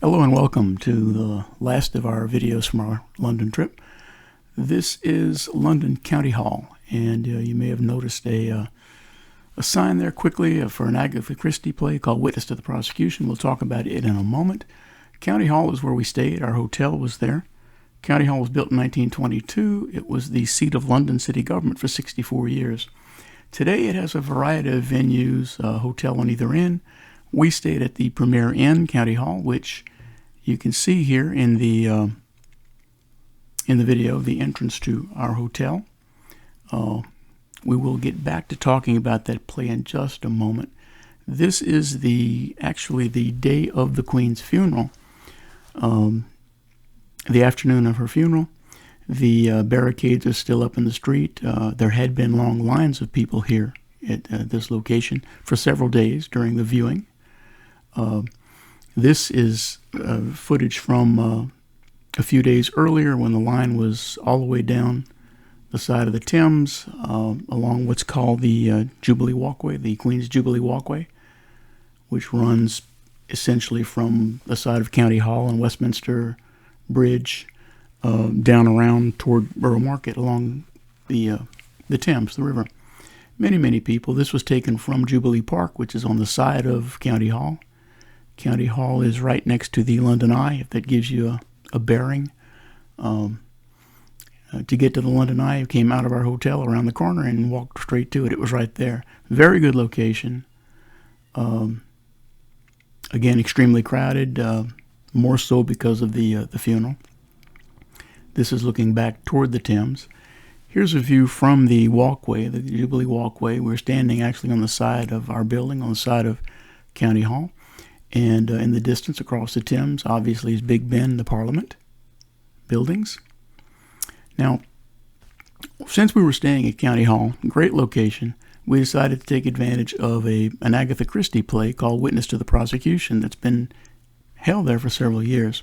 Hello and welcome to the last of our videos from our London trip. This is London County Hall, and you may have noticed a sign there quickly for an Agatha Christie play called Witness to the Prosecution. We'll talk about it in a moment. County Hall is where we stayed. Our hotel was there. County Hall was built in 1922. It was the seat of London city government for 64 years. Today it has a variety of venues, a hotel on either end. We stayed at the Premier Inn, County Hall, which you can see here in the video, the entrance to our hotel. We will get back to talking about that play in just a moment. This is actually the day of the Queen's funeral, the afternoon of her funeral. The barricades are still up in the street. There had been long lines of people here at this location for several days during the viewing. This is footage from a few days earlier when the line was all the way down the side of the Thames along what's called the Jubilee Walkway, the Queen's Jubilee Walkway, which runs essentially from the side of County Hall and Westminster Bridge down around toward Borough Market along the Thames, the river. Many people. This was taken from Jubilee Park, which is on the side of County Hall. County Hall is right next to the London Eye, if that gives you a bearing. To get to the London Eye, you came out of our hotel around the corner and walked straight to it. It was right there. Very good location. Again, extremely crowded, more so because of the funeral. This is looking back toward the Thames. Here's a view from the walkway, the Jubilee Walkway. We're standing actually on the side of our building, on the side of County Hall. And in the distance across the Thames, obviously, is Big Ben, the Parliament buildings. Now, since we were staying at County Hall, great location, we decided to take advantage of an Agatha Christie play called Witness to the Prosecution that's been held there for several years.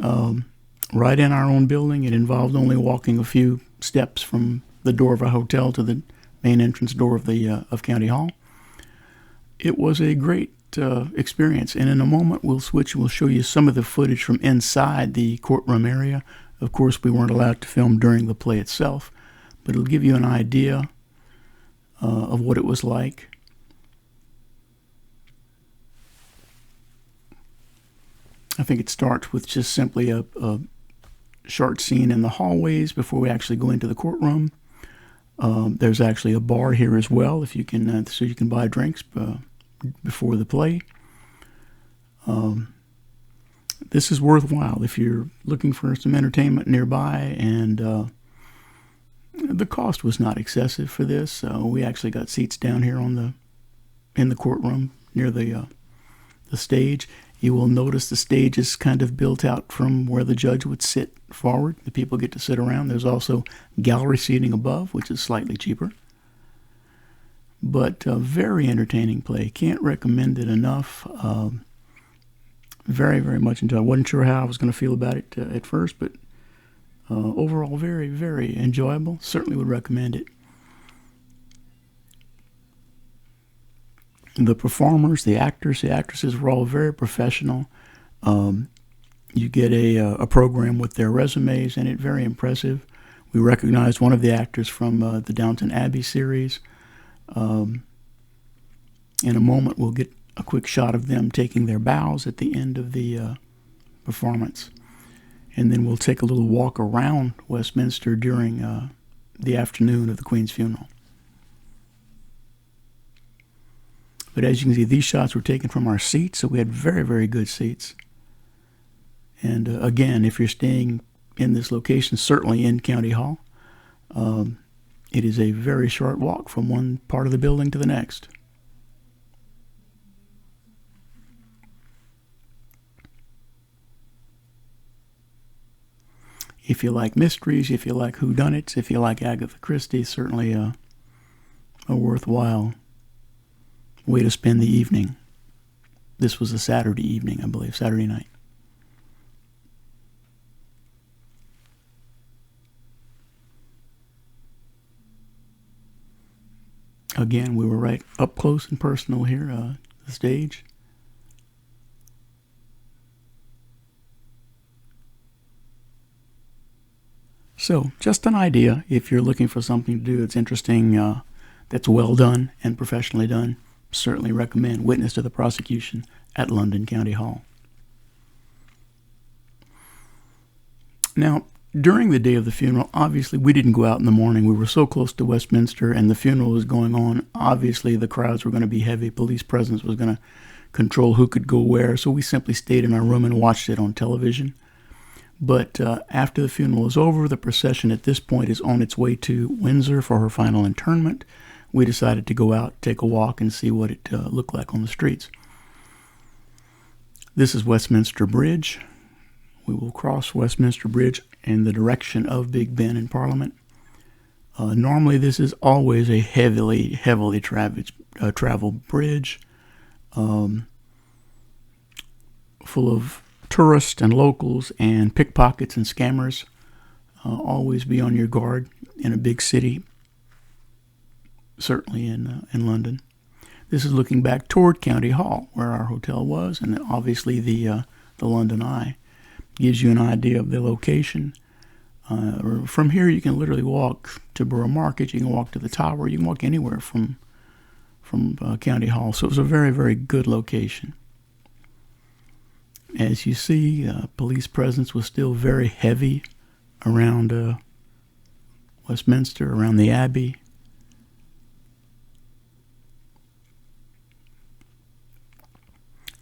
Right in our own building. It involved only walking a few steps from the door of our hotel to the main entrance door of County Hall. It was a great experience, and in a moment we'll switch and we'll show you some of the footage from inside the courtroom area. Of course, we weren't allowed to film during the play itself, but it'll give you an idea of what it was like. I think it starts with just simply a short scene in the hallways before we actually go into the courtroom. There's actually a bar here as well, if you can, so you can buy drinks before the play. This is worthwhile if you're looking for some entertainment nearby, and the cost was not excessive for this. We actually got seats down here in the courtroom near the stage. You will notice the stage is kind of built out from where the judge would sit forward. The people get to sit around. There's also gallery seating above, which is slightly cheaper. But a very entertaining play. Can't recommend it enough. Very much enjoyed. I wasn't sure how I was going to feel about it at first, but overall very enjoyable. Certainly would recommend it. The performers, the actors, the actresses were all very professional. You get a program with their resumes in it, very impressive. We recognized one of the actors from the Downton Abbey series. In a moment, we'll get a quick shot of them taking their bows at the end of the performance. And then we'll take a little walk around Westminster during the afternoon of the Queen's funeral. But as you can see, these shots were taken from our seats, so we had very good seats. And again, if you're staying in this location, certainly in County Hall, it is a very short walk from one part of the building to the next. If you like mysteries, if you like whodunits, if you like Agatha Christie, certainly a worthwhile way to spend the evening. This was a Saturday evening, I believe, Saturday night. Again, we were right up close and personal here, the stage. So, just an idea if you're looking for something to do that's interesting, that's well done and professionally done. Certainly recommend Witness to the Prosecution at London County Hall. Now, during the day of the funeral, obviously we didn't go out in the morning. We were so close to Westminster and the funeral was going on. Obviously the crowds were going to be heavy. Police presence was going to control who could go where. So we simply stayed in our room and watched it on television. But after the funeral is over, the procession at this point is on its way to Windsor for her final interment. We decided to go out, take a walk, and see what it looked like on the streets. This is Westminster Bridge. We will cross Westminster Bridge in the direction of Big Ben in Parliament. Normally, this is always a heavily traveled bridge, full of tourists and locals and pickpockets and scammers. Always be on your guard in a big city, certainly in London. This is looking back toward County Hall, where our hotel was, and obviously the London Eye gives you an idea of the location. From here, you can literally walk to Borough Market. You can walk to the Tower. You can walk anywhere from County Hall. So it was a very, very good location. As you see, police presence was still very heavy around Westminster, around the Abbey.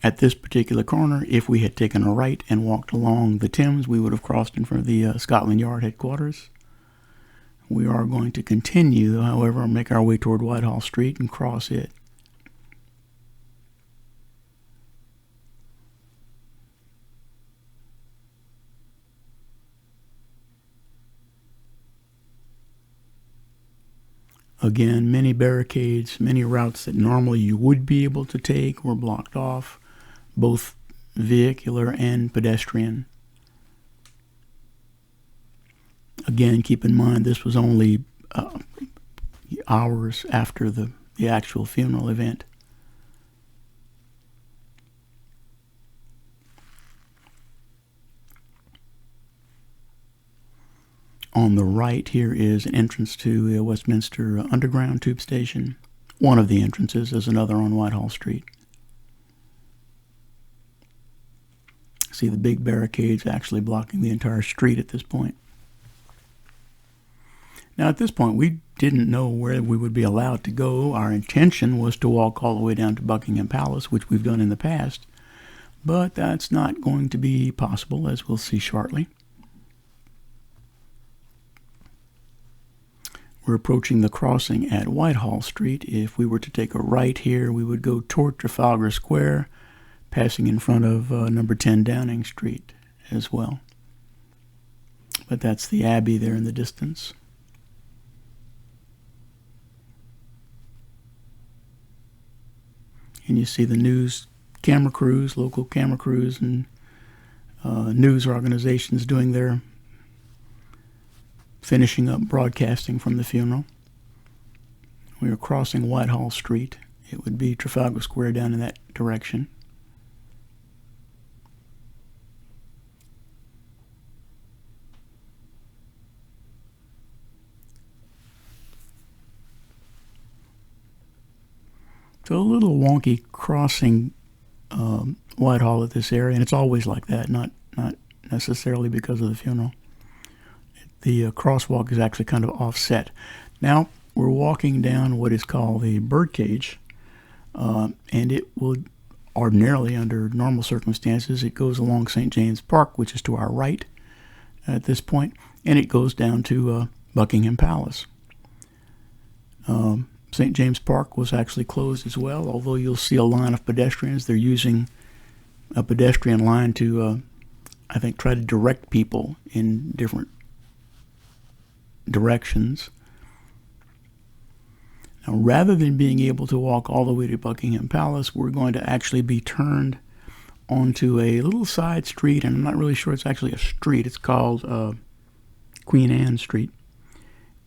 At this particular corner, if we had taken a right and walked along the Thames, we would have crossed in front of the Scotland Yard headquarters. We are going to continue, however, make our way toward Whitehall Street and cross it. Again, many barricades, many routes that normally you would be able to take were blocked off, both vehicular and pedestrian. Again, keep in mind this was only hours after the actual funeral event. On the right here is an entrance to the Westminster Underground tube station. One of the entrances. There's another on Whitehall Street. See the big barricades actually blocking the entire street at this point. Now at this point we didn't know where we would be allowed to go. Our intention was to walk all the way down to Buckingham Palace, which we've done in the past. But that's not going to be possible, as we'll see shortly. We're approaching the crossing at Whitehall Street. If we were to take a right here, we would go toward Trafalgar Square, passing in front of number 10 Downing Street as well. But that's the Abbey there in the distance. And you see the news camera crews, local camera crews, and news organizations doing their finishing up broadcasting from the funeral. We are crossing Whitehall Street. It would be Trafalgar Square down in that direction. So a little wonky crossing Whitehall at this area, and it's always like that, not necessarily because of the funeral. The crosswalk is actually kind of offset. Now we're walking down what is called the birdcage, and it will ordinarily, under normal circumstances, it goes along St. James Park, which is to our right at this point, and it goes down to Buckingham Palace. St. James Park was actually closed as well, although you'll see a line of pedestrians. They're using a pedestrian line to, I think, try to direct people in different directions. Now, rather than being able to walk all the way to Buckingham Palace, we're going to actually be turned onto a little side street, and I'm not really sure it's actually a street. It's called Queen Anne Street.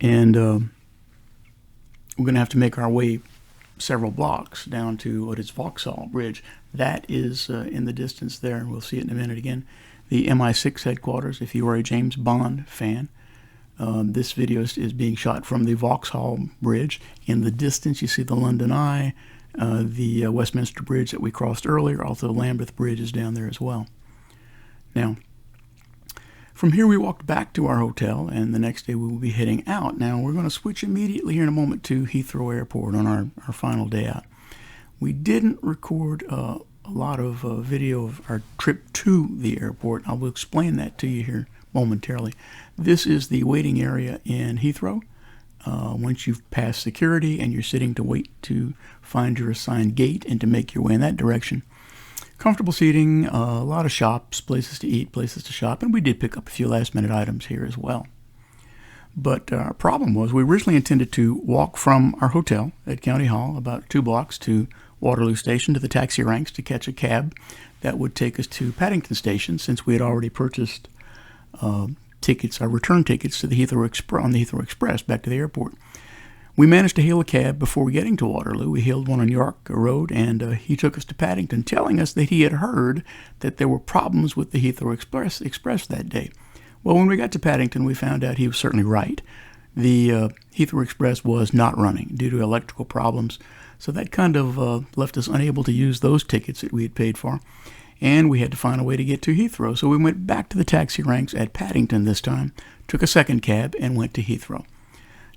And we're going to have to make our way several blocks down to what is Vauxhall Bridge. That is in the distance there, and we'll see it in a minute again. The MI6 headquarters, if you are a James Bond fan. This video is being shot from the Vauxhall Bridge. In the distance, you see the London Eye, the Westminster Bridge that we crossed earlier. Also, Lambeth Bridge is down there as well. Now, from here, we walked back to our hotel, and the next day we will be heading out. Now, we're going to switch immediately here in a moment to Heathrow Airport on our final day out. We didn't record a lot of video of our trip to the airport. I will explain that to you here momentarily. This is the waiting area in Heathrow. Once you've passed security and you're sitting to wait to find your assigned gate and to make your way in that direction. Comfortable seating, a lot of shops, places to eat, places to shop, and we did pick up a few last-minute items here as well. But our problem was we originally intended to walk from our hotel at County Hall about 2 blocks to Waterloo Station to the taxi ranks to catch a cab that would take us to Paddington Station, since we had already purchased tickets, our return tickets to the on the Heathrow Express back to the airport. We managed to hail a cab before getting to Waterloo. We hailed one on York Road, and he took us to Paddington, telling us that he had heard that there were problems with the Heathrow Express that day. Well, when we got to Paddington, we found out he was certainly right. The Heathrow Express was not running due to electrical problems, so that kind of left us unable to use those tickets that we had paid for, and we had to find a way to get to Heathrow. So we went back to the taxi ranks at Paddington this time, took a second cab, and went to Heathrow.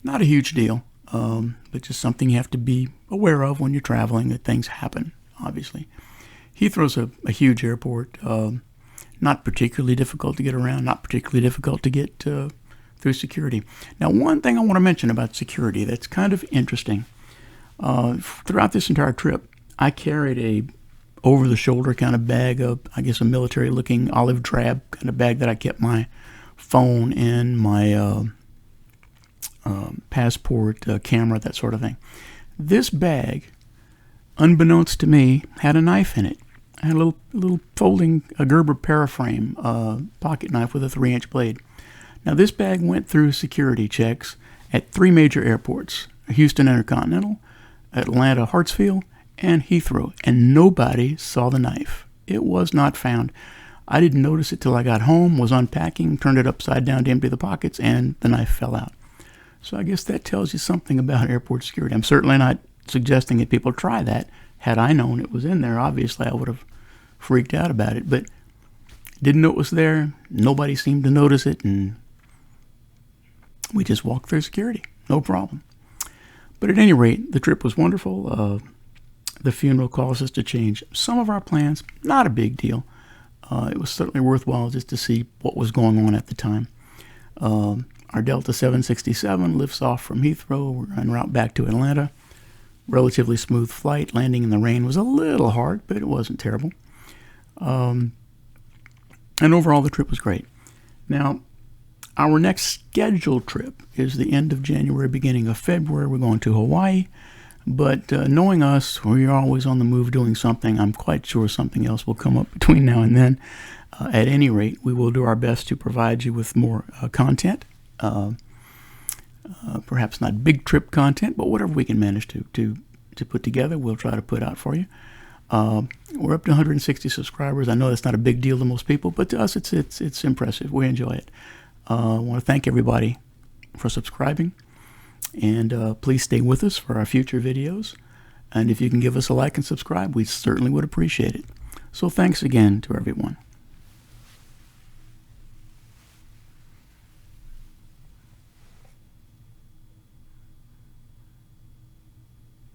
Not a huge deal. But just something you have to be aware of when you're traveling, that things happen, obviously. Heathrow's a huge airport, not particularly difficult to get around, not particularly difficult to get through security. Now, one thing I want to mention about security that's kind of interesting. Throughout this entire trip, I carried a over-the-shoulder kind of bag, I guess a military-looking olive drab kind of bag that I kept my phone in, my passport, camera, that sort of thing. This bag, unbeknownst to me, had a knife in it. I had a little folding, a Gerber Paraframe pocket knife with a 3-inch blade. Now, this bag went through security checks at 3 major airports: Houston Intercontinental, Atlanta Hartsfield, and Heathrow, and nobody saw the knife. It was not found. I didn't notice it till I got home, was unpacking, turned it upside down to empty the pockets, and the knife fell out. So I guess that tells you something about airport security. I'm certainly not suggesting that people try that. Had I known it was in there, obviously I would have freaked out about it. But didn't know it was there. Nobody seemed to notice it, and we just walked through security. No problem. But at any rate, the trip was wonderful. The funeral caused us to change some of our plans. Not a big deal. It was certainly worthwhile just to see what was going on at the time. Our Delta 767 lifts off from Heathrow. We're en route back to Atlanta. Relatively smooth flight. Landing in the rain was a little hard, but it wasn't terrible. And overall, the trip was great. Now, our next scheduled trip is the end of January, beginning of February. We're going to Hawaii. But knowing us, we're always on the move doing something. I'm quite sure something else will come up between now and then. At any rate, we will do our best to provide you with more content. Perhaps not big trip content, but whatever we can manage to put together, we'll try to put out for you. We're up to 160 subscribers. I know that's not a big deal to most people, but to us it's impressive. We enjoy it. I want to thank everybody for subscribing, and please stay with us for our future videos. And if you can give us a like and subscribe, we certainly would appreciate it. So thanks again to everyone.